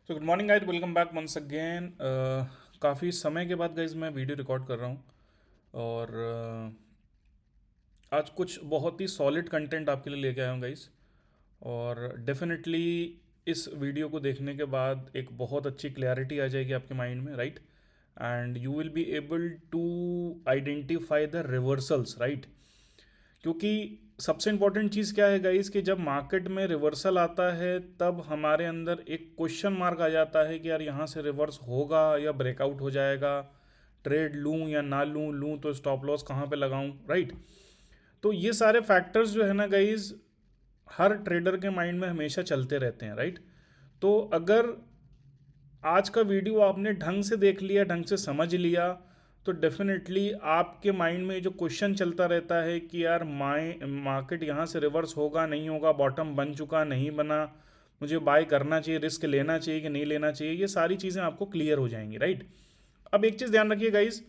तो good morning guys, welcome back once again. काफ़ी समय के बाद गाइज मैं वीडियो रिकॉर्ड कर रहा हूँ और आज कुछ बहुत ही सॉलिड कंटेंट आपके लिए लेके आया हूँ गाइज। और डेफिनेटली इस वीडियो को देखने के बाद एक बहुत अच्छी क्लैरिटी आ जाएगी आपके माइंड में, right. And you will be able to identify the reversals, right. क्योंकि सबसे इंपॉर्टेंट चीज़ क्या है गाइस कि जब मार्केट में रिवर्सल आता है तब हमारे अंदर एक क्वेश्चन मार्क आ जाता है कि यार यहाँ से रिवर्स होगा या ब्रेकआउट हो जाएगा, ट्रेड लूँ या ना लूँ, लूँ तो स्टॉप लॉस कहाँ पे लगाऊँ, राइट। तो ये सारे फैक्टर्स जो है ना गाइस, हर ट्रेडर के माइंड में हमेशा चलते रहते हैं, राइट। तो अगर आज का वीडियो आपने ढंग से देख लिया, ढंग से समझ लिया, तो डेफिनेटली आपके माइंड में जो क्वेश्चन चलता रहता है कि यार मार्केट यहाँ से रिवर्स होगा नहीं होगा, बॉटम बन चुका नहीं बना, मुझे बाय करना चाहिए, रिस्क लेना चाहिए कि नहीं लेना चाहिए, ये सारी चीज़ें आपको क्लियर हो जाएंगी, राइट। अब एक चीज़ ध्यान रखिए गाइज,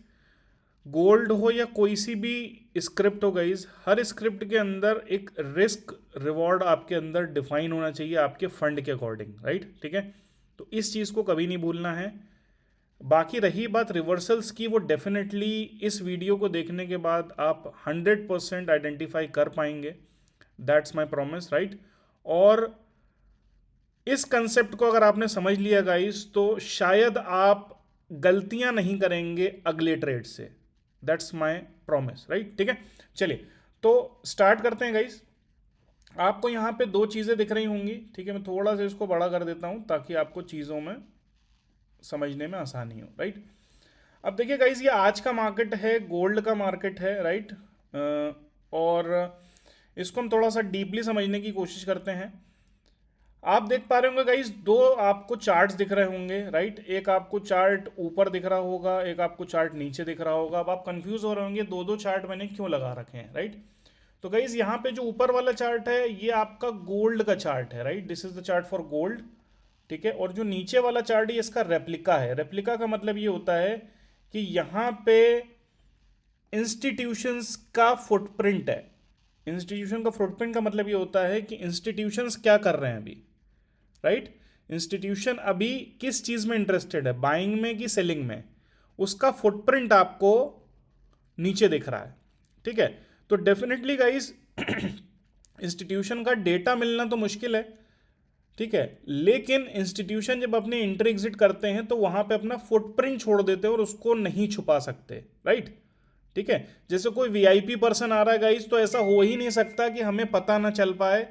गोल्ड हो या कोई सी भी स्क्रिप्ट हो गाइज, हर स्क्रिप्ट के अंदर एक रिस्क रिवॉर्ड आपके अंदर डिफाइन होना चाहिए आपके फंड के अकॉर्डिंग, राइट, ठीक है। तो इस चीज़ को कभी नहीं भूलना है। बाकी रही बात रिवर्सल्स की, वो डेफिनेटली इस वीडियो को देखने के बाद आप 100% आइडेंटिफाई कर पाएंगे, दैट्स माई प्रॉमिस, राइट। और इस कंसेप्ट को अगर आपने समझ लिया गाइस, तो शायद आप गलतियां नहीं करेंगे अगले ट्रेड से, दैट्स माई प्रॉमिस, राइट, ठीक है। चलिए तो स्टार्ट करते हैं गाइस। आपको यहाँ पे दो चीज़ें दिख रही होंगी, ठीक है। मैं थोड़ा सा इसको बड़ा कर देता हूँ ताकि आपको चीज़ों में समझने में आसानी हो, राइट। अब देखिए गाइज, ये आज का मार्केट है, गोल्ड का मार्केट है, राइट। और इसको हम थोड़ा सा डीपली समझने की कोशिश करते हैं। आप देख पा रहे होंगे गाइज, दो आपको चार्ट्स दिख रहे होंगे, राइट। एक आपको चार्ट ऊपर दिख रहा होगा, एक आपको चार्ट नीचे दिख रहा होगा। अब आप कंफ्यूज हो रहे होंगे दो दो चार्ट मैंने क्यों लगा रखे हैं, राइट। तो गाइज यहाँ पे जो ऊपर वाला चार्ट है ये आपका गोल्ड का चार्ट है, right, this is the chart for gold, ठीक है। और जो नीचे वाला चार्ट है इसका रेप्लिका है। रेप्लिका का मतलब ये होता है कि यहाँ पे इंस्टीट्यूशंस का फुटप्रिंट है। इंस्टीट्यूशन का फुटप्रिंट का मतलब ये होता है कि इंस्टीट्यूशंस क्या कर रहे हैं अभी, राइट। इंस्टीट्यूशन अभी किस चीज में इंटरेस्टेड है, बाइंग में कि सेलिंग में, उसका फुटप्रिंट आपको नीचे दिख रहा है, ठीक है। तो डेफिनेटली गाइस इंस्टीट्यूशन का डेटा मिलना तो मुश्किल है, ठीक है, लेकिन इंस्टीट्यूशन जब अपने इंटर एग्जिट करते हैं तो वहां पे अपना फुटप्रिंट छोड़ देते हैं और उसको नहीं छुपा सकते, राइट, ठीक है। जैसे कोई वीआईपी पर्सन आ रहा है गाइस, तो ऐसा हो ही नहीं सकता कि हमें पता ना चल पाए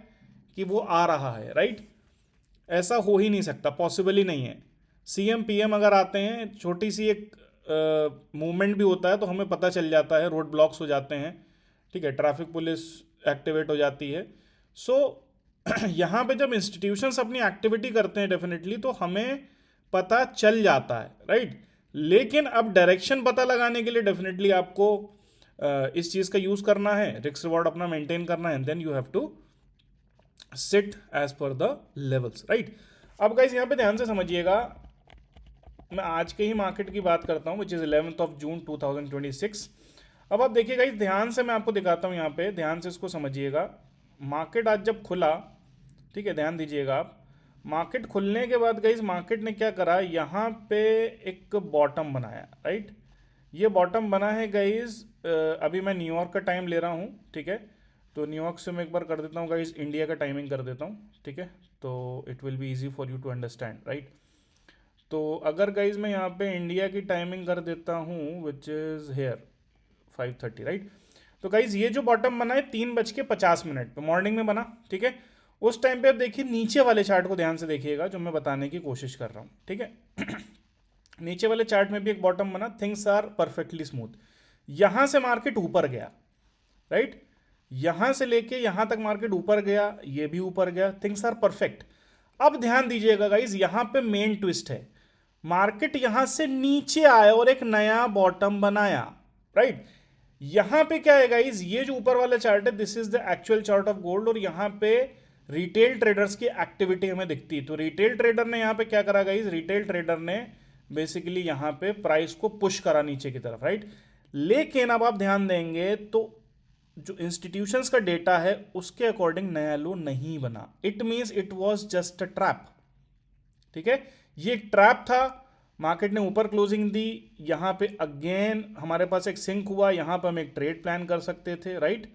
कि वो आ रहा है, राइट। ऐसा हो ही नहीं सकता, पॉसिबल ही नहीं है। सीएम पीएम अगर आते हैं, छोटी सी एक मूवमेंट भी होता है तो हमें पता चल जाता है, रोड ब्लॉक्स हो जाते हैं, ठीक है, ट्रैफिक पुलिस एक्टिवेट हो जाती है। सो यहाँ पे जब इंस्टीट्यूशंस अपनी एक्टिविटी करते हैं डेफिनेटली तो हमें पता चल जाता है, राइट। लेकिन अब डायरेक्शन पता लगाने के लिए डेफिनेटली आपको इस चीज़ का यूज़ करना है, रिस्क रिवॉर्ड अपना मेंटेन करना है, then you have to sit as per the levels, right. अब गाइस यहाँ पे ध्यान से समझिएगा, मैं आज के ही मार्केट की बात करता हूँ which is 11th of June 2026। अब आप देखिए गाइस, ध्यान से मैं आपको दिखाता हूँ, यहाँ पे ध्यान से इसको समझिएगा। मार्केट आज जब खुला, ठीक है, ध्यान दीजिएगा आप। मार्केट खुलने के बाद गाइस मार्केट ने क्या करा, यहाँ पे एक बॉटम बनाया, राइट। ये बॉटम बना है गाइस, अभी मैं न्यूयॉर्क का टाइम ले रहा हूँ, ठीक है। तो न्यूयॉर्क से मैं एक बार कर देता हूँ गाइस, इंडिया का टाइमिंग कर देता हूँ, ठीक है। तो it will be easy for you to understand, right. तो अगर गाइज मैं यहाँ पे इंडिया की टाइमिंग कर देता हूँ विच इज़ हेयर 5:30, राइट। तो गाइज ये जो बॉटम बना है 3:50 पे मॉर्निंग में बना, ठीक है। उस टाइम पे आप देखिए नीचे वाले चार्ट को ध्यान से देखिएगा जो मैं बताने की कोशिश कर रहा हूँ, ठीक है। नीचे वाले चार्ट में भी एक बॉटम बना, थिंग्स आर परफेक्टली स्मूथ। यहां से मार्केट ऊपर गया, राइट। यहां से लेके यहां तक मार्केट ऊपर गया, ये भी ऊपर गया, थिंग्स आर परफेक्ट। अब ध्यान दीजिएगा गाइज, यहां पे मेन ट्विस्ट है, मार्केट यहां से नीचे आया और एक नया बॉटम बनाया, राइट। यहां पे क्या है गाइज, ये जो ऊपर वाला चार्ट है this is the actual chart of gold, और यहां पे रिटेल ट्रेडर्स की एक्टिविटी हमें दिखती है। तो रिटेल ट्रेडर ने यहां पे क्या करा गाइज, रिटेल ट्रेडर ने बेसिकली यहां पे प्राइस को पुश करा नीचे की तरफ, राइट। लेकिन अब आप ध्यान देंगे तो जो इंस्टीट्यूशंस का डेटा है उसके अकॉर्डिंग नया लो नहीं बना, it means it was just a trap, ठीक है, ये एक ट्रैप था, मार्केट ने ऊपर क्लोजिंग दी, यहाँ पे अगेन हमारे पास एक सिंक हुआ, यहाँ पे हम एक ट्रेड प्लान कर सकते थे, right,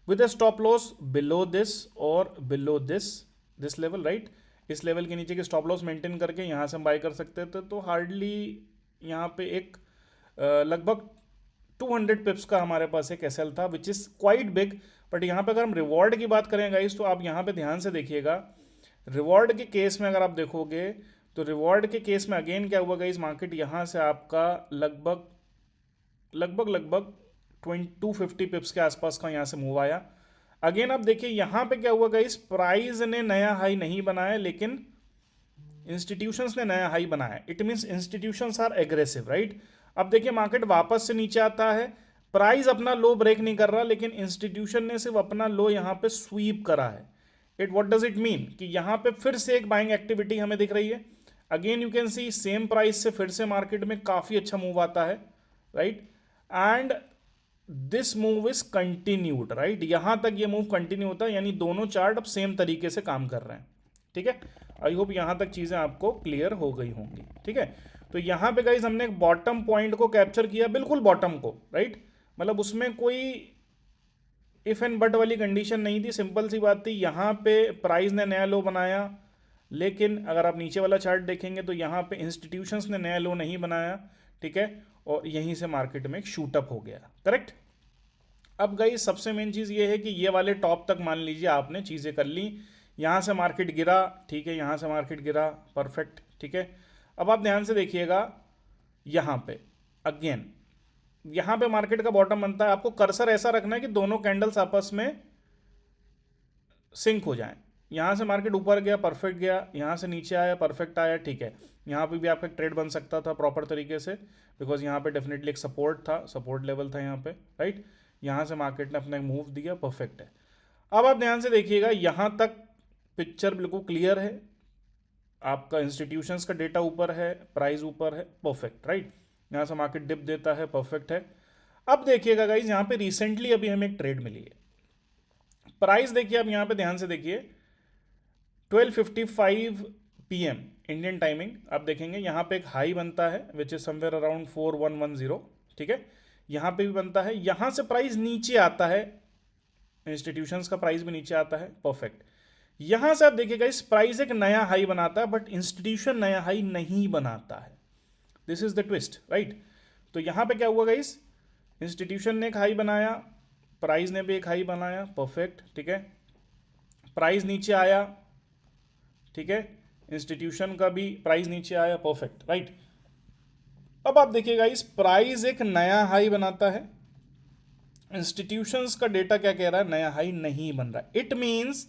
with a stop loss below this और बिलो दिस लेवल, राइट, इस लेवल के नीचे की स्टॉप लॉस मेंटेन करके यहाँ से हम बाय कर सकते थे। तो हार्डली यहाँ पे एक लगभग 200 पिप्स का हमारे पास एक एसएल था, which is quite big. But यहाँ पे अगर हम रिवॉर्ड की बात करें गाइस, तो आप यहाँ पे ध्यान से देखिएगा, रिवॉर्ड के केस में अगर आप देखोगे तो रिवॉर्ड के केस में अगेन क्या हुआ गाइस, मार्केट यहाँ से आपका लगभग लगभग लगभग 250 पिप्स के आसपास का यहाँ से मूव आया। अगेन आप देखिए यहाँ पे क्या हुआ गाइस, प्राइस ने नया हाई नहीं बनाया लेकिन इंस्टीट्यूशंस ने नया हाई बनाया। It means institutions are aggressive, right. अब देखिए मार्केट वापस से नीचे आता है, प्राइस अपना लो ब्रेक नहीं कर रहा लेकिन इंस्टीट्यूशन ने सिर्फ अपना लो यहाँ पे स्वीप करा है। It what does it mean कि यहाँ पे फिर से एक बाइंग एक्टिविटी हमें दिख रही है। Again you can see same price से फिर से मार्केट में काफी अच्छा मूव आता है, right, and this move is continued, right, यहां तक ये मूव कंटिन्यू होता है, यानी दोनों चार्ट अब सेम तरीके से काम कर रहे हैं, ठीक है। आई होप यहां तक चीजें आपको क्लियर हो गई होंगी, ठीक है। तो यहां पे गाइज हमने एक बॉटम पॉइंट को कैप्चर किया, बिल्कुल बॉटम को, राइट, मतलब उसमें कोई इफ एंड बट वाली कंडीशन नहीं थी, सिंपल सी बात थी, यहां पे प्राइस ने नया लो बनाया, लेकिन अगर आप नीचे वाला चार्ट देखेंगे तो यहाँ पे इंस्टीट्यूशंस ने नया लो नहीं बनाया, ठीक है, और यहीं से मार्केट में एक शूटअप हो गया, करेक्ट। अब गई सबसे मेन चीज़ ये है कि ये वाले टॉप तक मान लीजिए आपने चीज़ें कर ली, यहाँ से मार्केट गिरा, ठीक है, यहाँ से मार्केट गिरा, परफेक्ट, ठीक है। अब आप ध्यान से देखिएगा, यहाँ पे अगेन यहाँ पे मार्केट का बॉटम बनता है, आपको कर्सर ऐसा रखना है कि दोनों कैंडल्स आपस में सिंक हो जाएं। यहाँ से मार्केट ऊपर गया, परफेक्ट गया, यहाँ से नीचे आया, परफेक्ट आया, ठीक है। यहाँ पे भी आपका एक ट्रेड बन सकता था प्रॉपर तरीके से, बिकॉज यहाँ पे डेफिनेटली एक सपोर्ट था, सपोर्ट लेवल था यहाँ पे, राइट। यहाँ से मार्केट ने अपना एक मूव दिया, परफेक्ट है। अब आप ध्यान से देखिएगा, यहाँ तक पिक्चर बिल्कुल क्लियर है, आपका इंस्टीट्यूशंस का डेटा ऊपर है, प्राइस ऊपर है, परफेक्ट, राइट। यहाँ से मार्केट डिप देता है, परफेक्ट है। अब देखिएगा गाइज, यहाँ पे रिसेंटली अभी हमें एक ट्रेड मिली है, प्राइस देखिए, आप यहाँ पे ध्यान से देखिए, 12:55 PM इंडियन टाइमिंग, आप देखेंगे यहाँ पे एक हाई बनता है विच इज समवेयर अराउंड 4110, ठीक है, यहाँ पे भी बनता है, यहाँ से प्राइस नीचे आता है, इंस्टीट्यूशंस का प्राइस भी नीचे आता है, परफेक्ट। यहाँ से आप देखिएगा, इस प्राइस एक नया हाई बनाता है बट इंस्टीट्यूशन नया हाई नहीं बनाता है, this is the twist, right. तो यहाँ पे क्या हुआ गाइस, इंस्टीट्यूशन ने एक हाई बनाया, प्राइस ने भी एक हाई बनाया, परफेक्ट, ठीक है, प्राइस नीचे आया, ठीक है, इंस्टीट्यूशन का भी प्राइस नीचे आया, परफेक्ट, राइट। अब आप देखिएगा, इस प्राइस एक नया हाई बनाता है, इंस्टीट्यूशंस का डेटा क्या कह रहा है, नया हाई नहीं बन रहा है। इट मींस,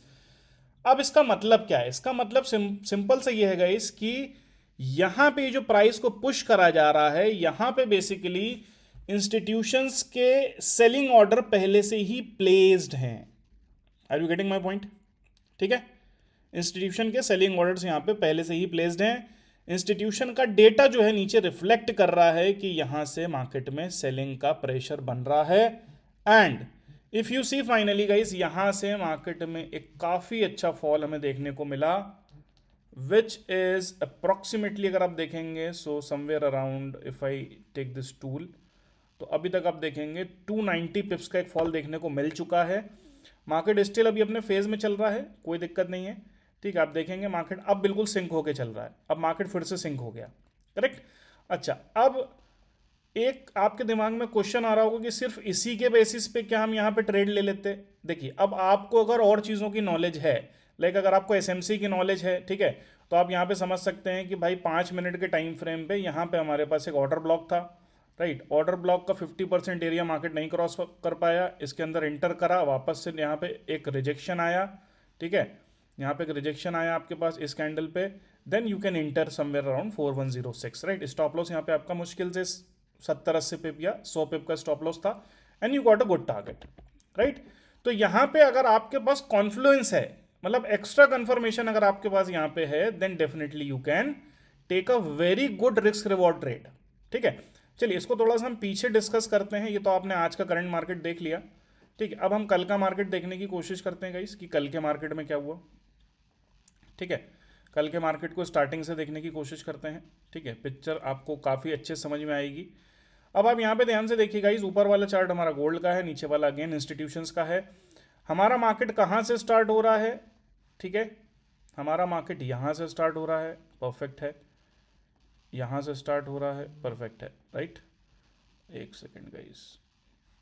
अब इसका मतलब क्या है, इसका मतलब सिंपल से ये है गाइस कि यहां पे जो प्राइस को पुश करा जा रहा है, यहां पे बेसिकली इंस्टीट्यूशंस के सेलिंग ऑर्डर पहले से ही प्लेस्ड हैं। Are you getting my point, ठीक है, इंस्टीट्यूशन के सेलिंग ऑर्डर्स यहां पे पहले से ही प्लेस्ड हैं। इंस्टीट्यूशन का डेटा जो है नीचे रिफ्लेक्ट कर रहा है कि यहां से मार्केट में सेलिंग का प्रेशर बन रहा है, and if you see finally guys, यहां से मार्केट में एक काफी अच्छा फॉल हमें देखने को मिला, विच इज अप्रोक्सीमेटली, अगर आप देखेंगे, so somewhere around, if I take this tool, तो अभी तक आप देखेंगे 290 पिप्स का एक फॉल देखने को मिल चुका है। मार्केट स्टिल अभी अपने फेज में चल रहा है, कोई दिक्कत नहीं है, ठीक है। आप देखेंगे मार्केट अब बिल्कुल सिंक होके चल रहा है, अब मार्केट फिर से सिंक हो गया, करेक्ट। अच्छा, अब एक आपके दिमाग में क्वेश्चन आ रहा होगा कि सिर्फ इसी के बेसिस पे क्या हम यहाँ पे ट्रेड ले लेते। देखिए, अब आपको अगर और चीज़ों की नॉलेज है, लाइक अगर आपको एसएमसी की नॉलेज है, ठीक है, तो आप यहाँ पे समझ सकते हैं कि भाई 5 मिनट के टाइम फ्रेम पे यहाँ पे हमारे पास एक ऑर्डर ब्लॉक था, राइट। ऑर्डर ब्लॉक का 50% एरिया मार्केट नहीं क्रॉस कर पाया, इसके अंदर एंटर करा, वापस से यहाँ पे एक रिजेक्शन आया, ठीक है, यहाँ पे एक रिजेक्शन आया आपके पास इस कैंडल पे, then you can enter somewhere around 4106, right. Stop loss यहाँ पे आपका मुश्किल से 70-80 पिप या 100 पिप का स्टॉप लॉस था, and you got a good target, right. तो यहाँ पे अगर आपके पास कॉन्फ्लुएंस है, मतलब एक्स्ट्रा कंफर्मेशन अगर आपके पास यहाँ पे है, then definitely you can take a very good risk reward trade, ठीक है। चलिए, इसको थोड़ा सा हम पीछे डिस्कस करते हैं। ये तो आपने आज का करंट मार्केट देख लिया, ठीक है। अब हम कल का मार्केट देखने की कोशिश करते हैं गाइस कि कल के मार्केट में क्या हुआ, ठीक है। कल के मार्केट को स्टार्टिंग से देखने की कोशिश करते हैं, ठीक है, पिक्चर आपको काफ़ी अच्छे समझ में आएगी। अब आप यहाँ पे ध्यान से देखिएगा, इस ऊपर वाला चार्ट हमारा गोल्ड का है, नीचे वाला अगेन इंस्टीट्यूशंस का है। हमारा मार्केट कहाँ से स्टार्ट हो रहा है, ठीक है, हमारा मार्केट यहाँ से स्टार्ट हो रहा है, परफेक्ट है, यहाँ से स्टार्ट हो रहा है, परफेक्ट है, राइट। एक सेकेंड गाइस,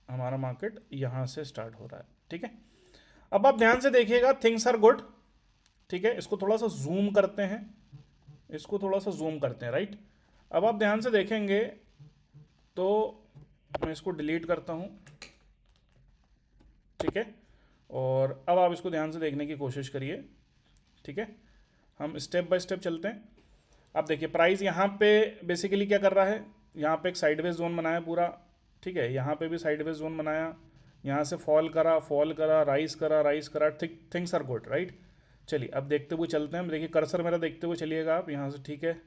हमारा मार्केट यहाँ से स्टार्ट हो रहा है, ठीक है। अब आप ध्यान से देखिएगा, थिंग्स आर गुड, ठीक है। इसको थोड़ा सा जूम करते हैं, इसको थोड़ा सा जूम करते हैं, राइट। अब आप ध्यान से देखेंगे तो मैं इसको डिलीट करता हूँ, ठीक है, और अब आप इसको ध्यान से देखने की कोशिश करिए, ठीक है। हम स्टेप बाय स्टेप चलते हैं। अब देखिए प्राइस यहाँ पे बेसिकली क्या कर रहा है, यहाँ पे एक साइडवेज जोन बनाया पूरा, ठीक है, यहाँ पे भी साइडवेज जोन बनाया, यहाँ से फॉल करा, राइज करा, थिंग्स आर गुड, राइट। चलिए अब देखते हुए चलते हैं। देखिए कर्सर मेरा देखते हुए चलिएगा आप यहाँ से, ठीक है,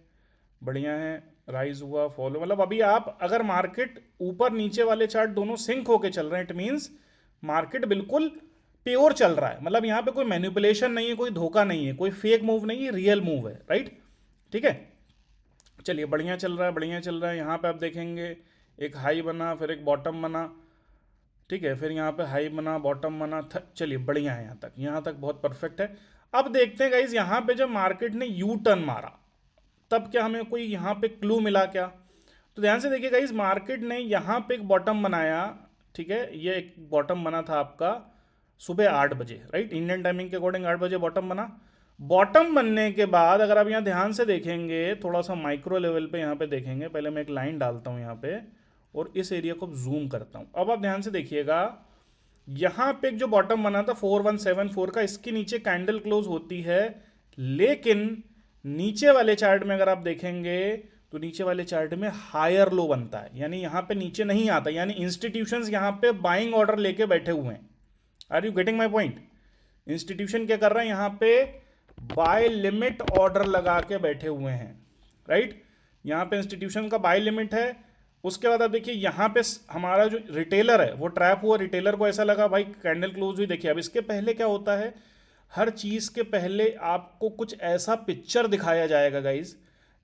बढ़िया है, राइज हुआ, फॉलो, मतलब अभी आप अगर मार्केट ऊपर नीचे वाले चार्ट दोनों सिंक होके चल रहे हैं, इट मीन्स मार्केट बिल्कुल प्योर चल रहा है, मतलब यहाँ पे कोई मैनिपुलेशन नहीं है, कोई धोखा नहीं है, कोई फेक मूव नहीं है, रियल मूव है, राइट, ठीक है। चलिए बढ़िया चल रहा है, बढ़िया चल रहा है। यहाँ पे आप देखेंगे एक हाई बना, फिर एक बॉटम बना, ठीक है, फिर यहाँ पे हाई बना, बॉटम बना, चलिए बढ़िया है, यहाँ तक बहुत परफेक्ट है। अब देखते हैं गाइज, यहाँ पे जब मार्केट ने यू टर्न मारा तब क्या हमें कोई यहाँ पे क्लू मिला क्या? तो ध्यान से देखिए गाइज, मार्केट ने यहाँ पे एक बॉटम बनाया, ठीक है, ये एक बॉटम बना था आपका सुबह 8 बजे, राइट, इंडियन टाइमिंग के अकॉर्डिंग 8 बजे बॉटम बना। बॉटम बनने के बाद अगर आप यहाँ ध्यान से देखेंगे, थोड़ा सा माइक्रो लेवल पे यहाँ पे देखेंगे, पहले मैं एक लाइन डालता हूँ यहाँ पे और इस एरिया को जूम करता हूँ। अब आप ध्यान से देखिएगा, यहाँ पे एक जो बॉटम बना था 4174 का, इसके नीचे कैंडल क्लोज होती है, लेकिन नीचे वाले चार्ट में अगर आप देखेंगे तो नीचे वाले चार्ट में हायर लो बनता है, यानी यहाँ पे नीचे नहीं आता, यानी इंस्टीट्यूशंस यहाँ पे बाइंग ऑर्डर लेके बैठे हुए हैं। Are you getting my point? Institution क्या कर रहा है, यहाँ पे बाय लिमिट ऑर्डर लगा के बैठे हुए हैं, राइट। यहाँ पे इंस्टीट्यूशन का बाय लिमिट है। उसके बाद आप देखिए यहाँ पे हमारा जो रिटेलर है वो ट्रैप हुआ, रिटेलर को ऐसा लगा भाई कैंडल क्लोज हुई। देखिए अब इसके पहले क्या होता है, हर चीज़ के पहले आपको कुछ ऐसा पिक्चर दिखाया जाएगा गाइज,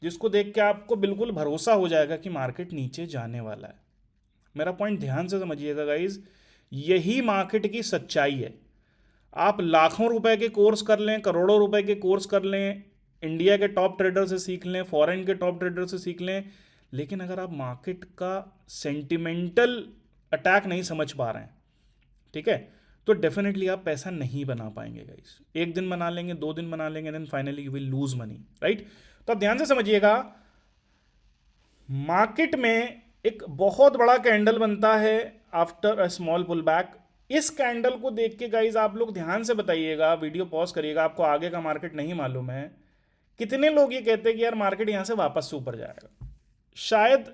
जिसको देख के आपको बिल्कुल भरोसा हो जाएगा कि मार्केट नीचे जाने वाला है। मेरा पॉइंट ध्यान से समझिएगा गाइज, यही मार्केट की सच्चाई है। आप लाखों रुपए के कोर्स कर लें, करोड़ों रुपए के कोर्स कर लें, इंडिया के टॉप ट्रेडर से सीख लें, फॉरेन के टॉप ट्रेडर से सीख लें, लेकिन अगर आप मार्केट का सेंटिमेंटल अटैक नहीं समझ पा रहे हैं, ठीक है, तो डेफिनेटली आप पैसा नहीं बना पाएंगे गाइस। एक दिन बना लेंगे, 2 दिन बना लेंगे, then finally you will lose money, right. तो आप ध्यान से समझिएगा, मार्केट में एक बहुत बड़ा कैंडल बनता है after a small pull back. इस कैंडल को देख के गाइज आप लोग ध्यान से बताइएगा, वीडियो पॉज करिएगा, आपको आगे का मार्केट नहीं मालूम है, कितने लोग ये कहते हैं कि यार मार्केट यहां से वापस से ऊपर जाएगा? शायद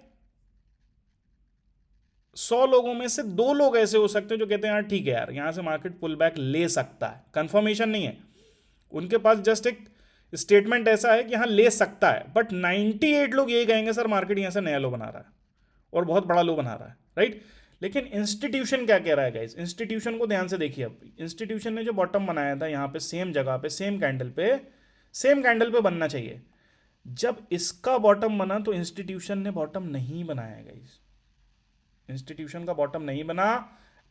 100 लोगों में से 2 लोग ऐसे हो सकते हैं जो कहते हैं यार ठीक है यार, यहां से मार्केट पुल बैक ले सकता है। कंफर्मेशन नहीं है, उनके पास जस्ट एक स्टेटमेंट ऐसा है कि यहां ले सकता है, बट 98 लोग यही कहेंगे सर मार्केट यहां से नया लो बना रहा है और बहुत बड़ा लो बना रहा है, राइट। लेकिन इंस्टीट्यूशन क्या कह रहा है गाइस? इंस्टीट्यूशन को ध्यान से देखिए। अब इंस्टीट्यूशन ने जो बॉटम बनाया था यहाँ पे सेम जगह पे, सेम कैंडल पे बनना चाहिए। जब इसका बॉटम बना तो इंस्टीट्यूशन ने बॉटम नहीं बनाया गाइस, इंस्टीट्यूशन का बॉटम नहीं बना।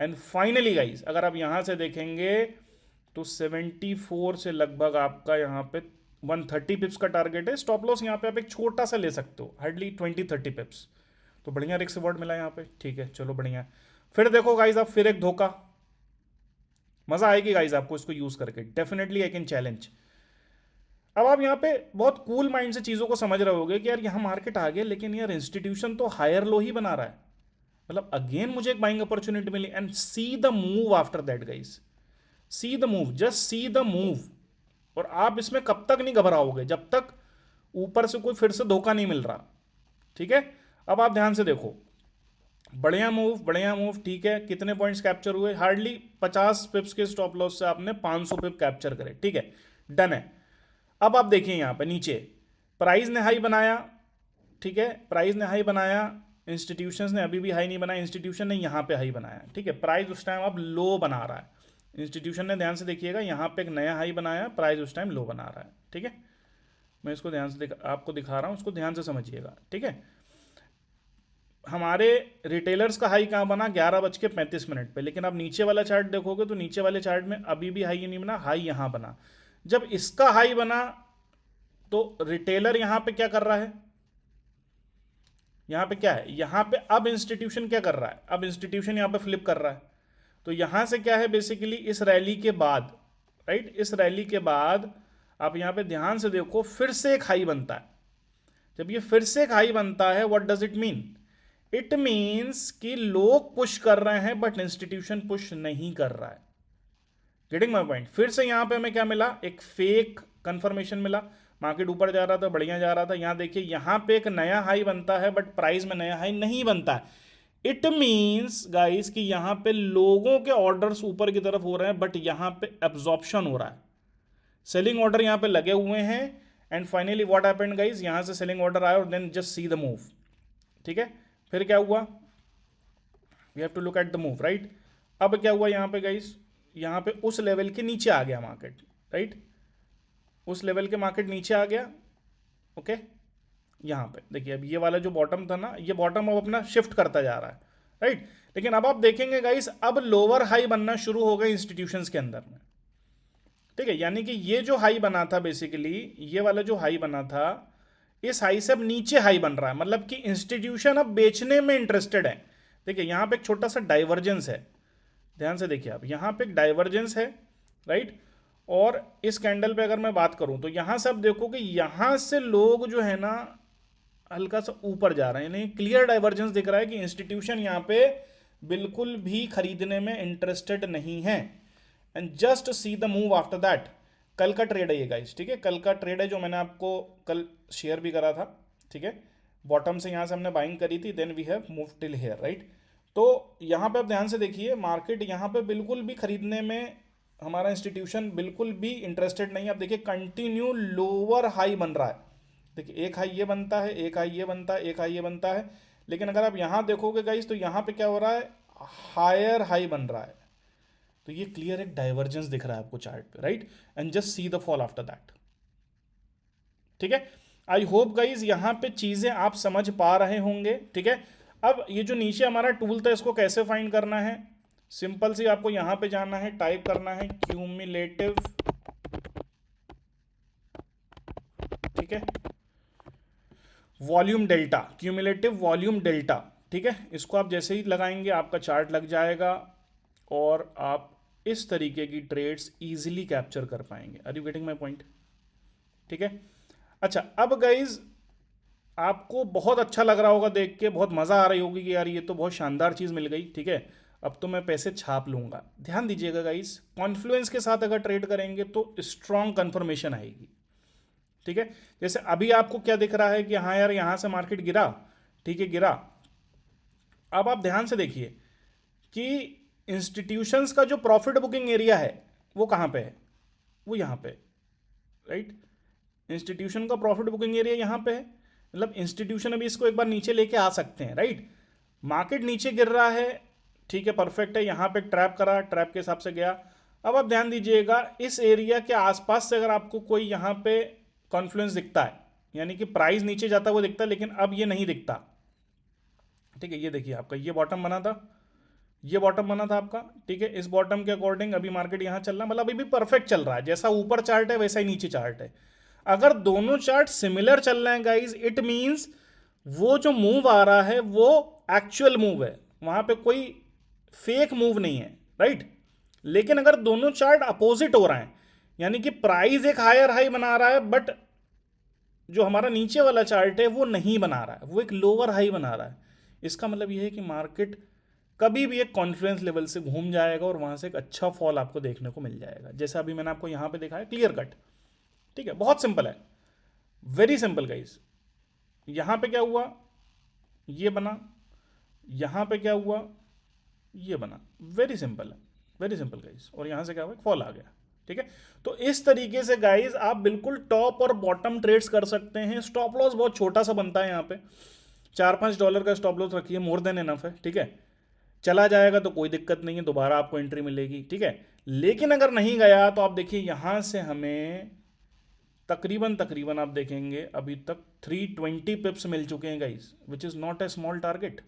एंड फाइनली गाइस अगर आप यहां से देखेंगे तो 74 से लगभग आपका यहाँ पे 130 पिप्स का टारगेट है। स्टॉप लॉस यहाँ पे आप एक छोटा सा ले सकते हो, हार्डली 20-30 पिप्स, तो बढ़िया रिस्क रिवॉर्ड मिला यहाँ पे, ठीक है, चलो बढ़िया। फिर देखो गाइज आप, फिर एक धोखा, मजा आएगी गाइज आपको इसको यूज करके, डेफिनेटली आई कैन चैलेंज। अब आप यहाँ पे बहुत कूल माइंड से चीजों को समझ रहे होगे कि यार यहाँ मार्केट आ गया, लेकिन यार इंस्टीट्यूशन तो हायर लो ही बना रहा है, मतलब अगेन मुझे एक बाइंग अपॉर्चुनिटी मिली। And see the move after that guys, see the move, just see the move. और आप इसमें कब तक नहीं घबराओगे, जब तक ऊपर से कोई फिर से धोखा नहीं मिल रहा, ठीक है। अब आप ध्यान से देखो, बढ़िया मूव, ठीक है। कितने पॉइंट्स कैप्चर हुए? हार्डली 50 पिप्स के स्टॉप लॉस से आपने 500 पिप कैप्चर करे, ठीक है, डन है। अब आप देखिए यहाँ पे नीचे प्राइस ने हाई बनाया, ठीक है, प्राइस ने हाई बनाया, इंस्टीट्यूशंस ने अभी भी हाई नहीं बनाया, इंस्टीट्यूशन ने यहाँ पे हाई बनाया, ठीक है। प्राइस उस टाइम अब लो बना रहा है, इंस्टीट्यूशन ने ध्यान से देखिएगा यहाँ पे एक नया हाई बनाया, प्राइस उस टाइम लो बना रहा है, ठीक है। मैं इसको ध्यान से आपको दिखा रहा हूँ, उसको ध्यान से समझिएगा, ठीक है। हमारे रिटेलर्स का हाई कहाँ बना, 11:35 पे, लेकिन आप नीचे वाला चार्ट देखोगे तो नीचे वाले चार्ट में अभी भी हाई नहीं बना, हाई यहाँ बना। जब इसका हाई बना तो रिटेलर यहाँ पे क्या कर रहा है, यहाँ पे क्या है, यहाँ पे अब इंस्टीट्यूशन क्या कर रहा है, अब इंस्टीट्यूशन यहाँ पे फ्लिप कर रहा है। तो यहाँ से क्या है बेसिकली, इस रैली के बाद, राइट, इस रैली के बाद आप यहाँ पे ध्यान से देखो फिर से एक हाई बनता है। जब ये फिर से एक हाई बनता है, what does it mean, it means कि लोग पुश कर रहे हैं बट इंस्टीट्यूशन पुश नहीं कर रहा है। Getting my point. फिर से यहाँ पे हमें क्या मिला, एक फेक कंफर्मेशन मिला, मार्केट ऊपर जा रहा था, बढ़िया जा रहा था, यहाँ देखिए यहाँ पे एक नया हाई बनता है बट प्राइस में नया हाई नहीं बनता है। इट मीन्स गाइस कि यहाँ पे लोगों के ऑर्डर्स ऊपर की तरफ हो रहे हैं बट यहाँ पे एब्जॉर्प्शन हो रहा है, सेलिंग ऑर्डर यहाँ पे लगे हुए हैं। And finally what happened guys, यहाँ से सेलिंग ऑर्डर आया और then just see the move, ठीक है। फिर क्या हुआ, we have to look at the move, right. अब क्या हुआ यहाँ पे गाइस, यहाँ पे उस लेवल के नीचे आ गया मार्केट, राइट, उस लेवल के मार्केट नीचे आ गया, ओके। यहाँ पे देखिए अब ये वाला जो बॉटम था ना, ये बॉटम अब अपना शिफ्ट करता जा रहा है, राइट। लेकिन अब आप देखेंगे गाइस, अब लोअर हाई बनना शुरू हो गए इंस्टीट्यूशंस के अंदर में, ठीक है। यानी कि ये जो हाई बना था बेसिकली, ये वाला जो हाई बना था, इस हाई से अब नीचे हाई बन रहा है, मतलब कि इंस्टीट्यूशन अब बेचने में इंटरेस्टेड है। देखिए यहाँ पे एक छोटा सा डाइवर्जेंस है, ध्यान से देखिए आप, यहाँ पे एक डाइवर्जेंस है, राइट। और इस कैंडल पे अगर मैं बात करूं तो यहाँ से आप देखो कि यहाँ से लोग जो है ना हल्का सा ऊपर जा रहे हैं, यानी क्लियर डाइवर्जेंस दिख रहा है कि इंस्टीट्यूशन यहाँ पे बिल्कुल भी खरीदने में इंटरेस्टेड नहीं है। And just see the move after that. कल का ट्रेड है ये गाइस, ठीक है, कल का ट्रेड है जो मैंने आपको कल शेयर भी करा था, ठीक है। बॉटम से यहाँ से हमने बाइंग करी थी, then we have move till here, right. तो यहाँ पे आप ध्यान से देखिए, मार्केट यहाँ पे बिल्कुल भी खरीदने में हमारा इंस्टीट्यूशन बिल्कुल भी इंटरेस्टेड नहीं है। आप देखिए कंटिन्यू लोअर हाई बन रहा है, देखिए एक हाई ये बनता है, एक हाई ये बनता है, एक हाई ये बनता है, लेकिन अगर आप यहाँ देखोगे गाइस तो यहाँ पे क्या हो रहा है, हायर हाई बन रहा है। तो ये क्लियर एक डाइवर्जेंस दिख रहा है आपको चार्ट पे, right. And just see the fall after that, ठीक है। आई होप गाइज यहाँ पे चीजें आप समझ पा रहे होंगे, ठीक है। अब ये जो नीचे हमारा टूल था, इसको कैसे फाइंड करना है, सिंपल सी आपको यहां पे जाना है, टाइप करना है क्यूमुलेटिव, ठीक है, volume delta, cumulative volume delta, ठीक है। इसको आप जैसे ही लगाएंगे आपका चार्ट लग जाएगा और आप इस तरीके की ट्रेड्स इजीली कैप्चर कर पाएंगे। Are you getting my point, ठीक है। अच्छा अब गाइज आपको बहुत अच्छा लग रहा होगा देख के, बहुत मज़ा आ रही होगी कि यार ये तो बहुत शानदार चीज़ मिल गई, ठीक है, अब तो मैं पैसे छाप लूँगा। ध्यान दीजिएगा गाइस, कॉन्फ्लुएंस के साथ अगर ट्रेड करेंगे तो स्ट्रॉन्ग कन्फर्मेशन आएगी, ठीक है। जैसे अभी आपको क्या दिख रहा है कि हाँ यार यहाँ से मार्केट गिरा, ठीक है, गिरा। अब आप ध्यान से देखिए कि इंस्टीट्यूशंस का जो प्रॉफिट बुकिंग एरिया है वो कहाँ पे है, वो यहाँ पे, राइट। इंस्टीट्यूशन का प्रॉफिट बुकिंग एरिया यहाँ पे है, मतलब इंस्टीट्यूशन अभी इसको एक बार नीचे लेके आ सकते हैं, राइट। मार्केट नीचे गिर रहा है, ठीक है, परफेक्ट है, यहाँ पे ट्रैप करा, ट्रैप के हिसाब से गया। अब आप ध्यान दीजिएगा इस एरिया के आसपास से अगर आपको कोई यहाँ पे कॉन्फ्लुएंस दिखता है, यानी कि प्राइस नीचे जाता हुआ दिखता है, लेकिन अब ये नहीं दिखता, ठीक है। ये देखिए आपका ये बॉटम बना था, ये बॉटम बना था आपका, ठीक है। इस बॉटम के अकॉर्डिंग अभी मार्केट यहाँ चल रहा है, मतलब अभी भी परफेक्ट चल रहा है, जैसा ऊपर चार्ट है वैसा ही नीचे चार्ट है। अगर दोनों चार्ट सिमिलर चल रहे हैं गाइज, इट मींस वो जो मूव आ रहा है वो एक्चुअल मूव है, वहां पे कोई फेक मूव नहीं है, राइट। लेकिन अगर दोनों चार्ट अपोजिट हो रहे हैं, यानी कि प्राइस एक हायर हाई बना रहा है बट जो हमारा नीचे वाला चार्ट है वो नहीं बना रहा है, वो एक लोअर हाई बना रहा है, इसका मतलब यह है कि मार्केट कभी भी एक कॉन्फ्लुएंस लेवल से घूम जाएगा और वहां से एक अच्छा फॉल आपको देखने को मिल जाएगा, जैसा अभी मैंने आपको यहां पे दिखाया, क्लियर कट, ठीक है। बहुत सिंपल है, वेरी सिंपल गाइस। यहां पे क्या हुआ, ये बना, यहां पे क्या हुआ, ये बना, वेरी सिंपल है, वेरी सिंपल गाइस। और यहां से क्या हुआ, फॉल आ गया, ठीक है। तो इस तरीके से गाइस आप बिल्कुल टॉप और बॉटम ट्रेड्स कर सकते हैं। स्टॉप लॉस बहुत छोटा सा बनता है, यहाँ पे $4-5 का स्टॉप लॉस रखिए, मोर देन इनफ है, ठीक है। चला जाएगा तो कोई दिक्कत नहीं है, दोबारा आपको एंट्री मिलेगी, ठीक है। लेकिन अगर नहीं गया तो आप देखिए यहां से हमें तकरीबन आप देखेंगे अभी तक 320 पिप्स मिल चुके हैं guys, which is not a small target.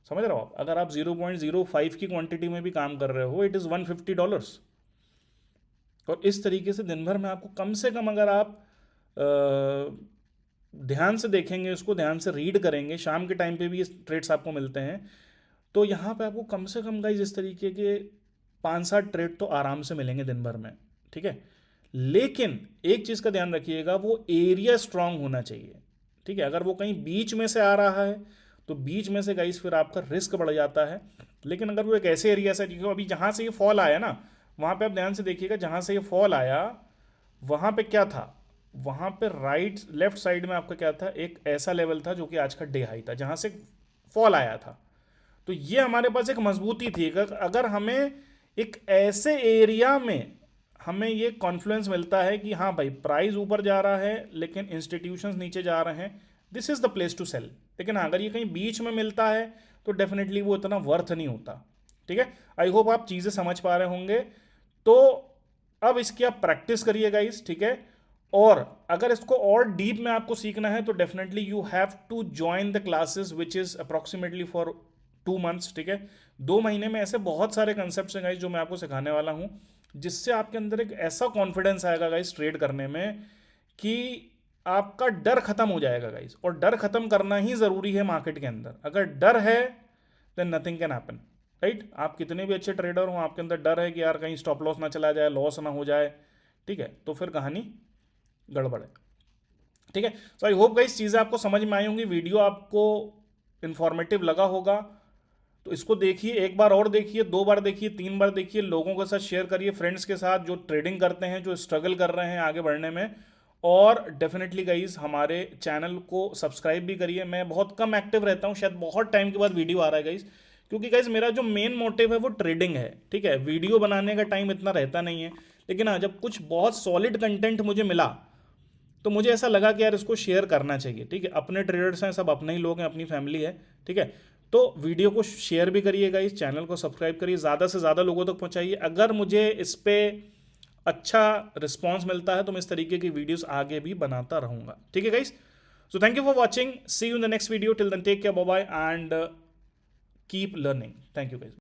समझ रहे हो आप? अगर आप 0.05 की क्वांटिटी में भी काम कर रहे हो, इट इज़ $150। और इस तरीके से दिन भर में आपको कम से कम, अगर आप ध्यान से देखेंगे, उसको ध्यान से रीड करेंगे, शाम के टाइम पे भी ये ट्रेड्स आपको मिलते हैं, तो यहाँ पे आपको कम से कम गाइज इस तरीके के 5-7 ट्रेड तो आराम से मिलेंगे दिन भर में, ठीक है। लेकिन एक चीज़ का ध्यान रखिएगा, वो एरिया स्ट्रांग होना चाहिए, ठीक है। अगर वो कहीं बीच में से आ रहा है तो बीच में से गाइज फिर आपका रिस्क बढ़ जाता है। लेकिन अगर वो एक ऐसे एरिया से, क्योंकि अभी जहाँ से ये फॉल आया ना, वहाँ पे आप ध्यान से देखिएगा, जहाँ से ये फॉल आया वहाँ पे क्या था, वहाँ पे राइट लेफ्ट साइड में आपका क्या था, एक ऐसा लेवल था जो कि आज का डे हाई था, जहाँ से फॉल आया था। तो ये हमारे पास एक मजबूती थी। अगर हमें एक ऐसे एरिया में हमें ये कॉन्फ्लुएंस मिलता है कि हाँ भाई प्राइस ऊपर जा रहा है लेकिन इंस्टीट्यूशंस नीचे जा रहे हैं, this is the place to sell. लेकिन अगर ये कहीं बीच में मिलता है तो डेफिनेटली वो इतना वर्थ नहीं होता, ठीक है। आई होप आप चीज़ें समझ पा रहे होंगे। तो अब इसकी आप प्रैक्टिस करिए गाइस, ठीक है। और अगर इसको और डीप में आपको सीखना है तो definitely you have to join the classes which is approximately for 2 months, ठीक है। 2 महीने में ऐसे बहुत सारे कंसेप्ट हैं गाइस जो मैं आपको सिखाने वाला हूं, जिससे आपके अंदर एक ऐसा कॉन्फिडेंस आएगा गाइस ट्रेड करने में कि आपका डर खत्म हो जाएगा गाइस। और डर खत्म करना ही ज़रूरी है मार्केट के अंदर। अगर डर है then nothing can happen, right. आप कितने भी अच्छे ट्रेडर हो, आपके अंदर डर है कि यार कहीं स्टॉप लॉस ना चला जाए, लॉस ना हो जाए, ठीक है, तो फिर कहानी गड़बड़ है, ठीक है। सो आई होप गाइस चीज़ें आपको समझ में आई होंगी, वीडियो आपको इन्फॉर्मेटिव लगा होगा। तो इसको देखिए, एक बार और देखिए, 2 बार देखिए, 3 बार देखिए, लोगों के साथ शेयर करिए, फ्रेंड्स के साथ जो ट्रेडिंग करते हैं, जो स्ट्रगल कर रहे हैं आगे बढ़ने में। और डेफिनेटली गाइज हमारे चैनल को सब्सक्राइब भी करिए। मैं बहुत कम एक्टिव रहता हूँ, शायद बहुत टाइम के बाद वीडियो आ रहा है गाइज, क्योंकि गाइज मेरा जो मेन मोटिव है वो ट्रेडिंग है, ठीक है। वीडियो बनाने का टाइम इतना रहता नहीं है, लेकिन हाँ जब कुछ बहुत सॉलिड कंटेंट मुझे मिला तो मुझे ऐसा लगा कि यार इसको शेयर करना चाहिए, ठीक है। अपने ट्रेडर्स हैं, सब अपने ही लोग हैं, अपनी फैमिली है, ठीक है। तो वीडियो को शेयर भी करिएगा, इस चैनल को सब्सक्राइब करिए, ज़्यादा से ज़्यादा लोगों तक पहुंचाइए। अगर मुझे इस पर अच्छा रिस्पॉन्स मिलता है तो मैं इस तरीके की वीडियोस आगे भी बनाता रहूँगा, ठीक है guys. So thank you for watching, see you in the next video, till then take care, bye bye and keep learning. Thank you guys.